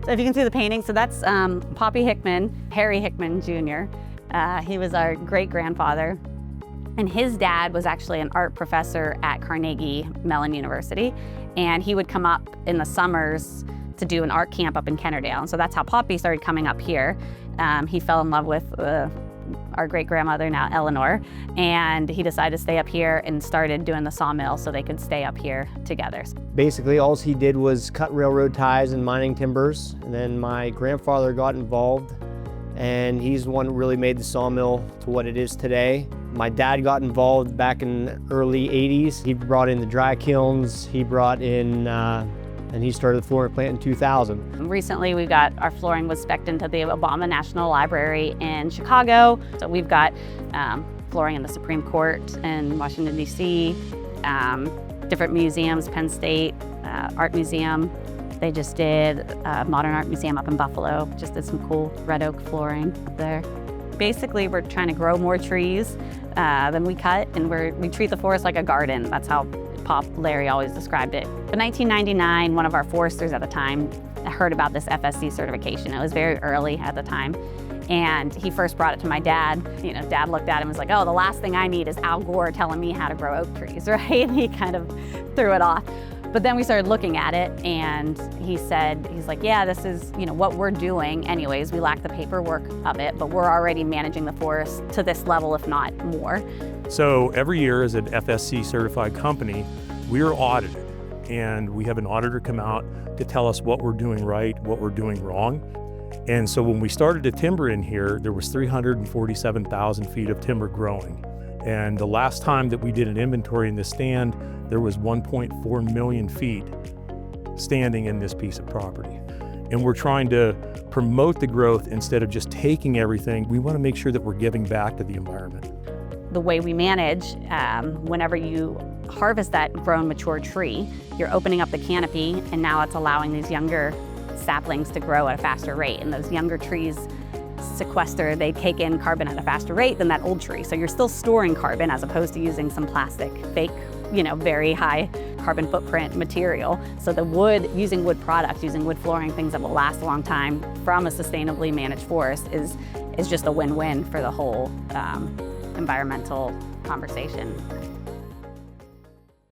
So if you can see the painting, so that's Poppy Hickman, Harry Hickman Jr. He was our great-grandfather. And his dad was actually an art professor at Carnegie Mellon University. And he would come up in the summers to do an art camp up in Kennerdale. And so that's how Poppy started coming up here. He fell in love with our great-grandmother, now Eleanor, and he decided to stay up here and started doing the sawmill so they could stay up here together. Basically, all he did was cut railroad ties and mining timbers, and then my grandfather got involved, and he's the one who really made the sawmill to what it is today. My dad got involved back in the early 80s. He brought in the dry kilns, he brought in and he started the flooring plant in 2000. Recently, we got our flooring was spec'd into the Obama National Library in Chicago. So we've got flooring in the Supreme Court in Washington, D.C., different museums, Penn State, Art Museum. They just did a Modern Art Museum up in Buffalo, just did some cool red oak flooring up there. Basically, we're trying to grow more trees than we cut, and we treat the forest like a garden. That's how Pop Larry always described it. In 1999, one of our foresters at the time heard about this FSC certification. It was very early at the time. And he first brought it to my dad. You know, Dad looked at him and was like, oh, the last thing I need is Al Gore telling me how to grow oak trees, right? And he kind of threw it off. But then we started looking at it, and he's like, yeah, this is, you know, what we're doing anyways. We lack the paperwork of it, but we're already managing the forest to this level, if not more. So every year as an FSC certified company, we are audited, and we have an auditor come out to tell us what we're doing right, what we're doing wrong. And so when we started to timber in here, there was 347,000 feet of timber growing. And the last time that we did an inventory in this stand, there was 1.4 million feet standing in this piece of property. And we're trying to promote the growth instead of just taking everything. We want to make sure that we're giving back to the environment. The way we manage, whenever you harvest that grown mature tree, you're opening up the canopy, and now it's allowing these younger saplings to grow at a faster rate. And those younger trees sequester, they take in carbon at a faster rate than that old tree. So you're still storing carbon as opposed to using some plastic, fake, you know, very high carbon footprint material. So the wood, using wood products, using wood flooring, things that will last a long time from a sustainably managed forest is just a win-win for the whole environmental conversation.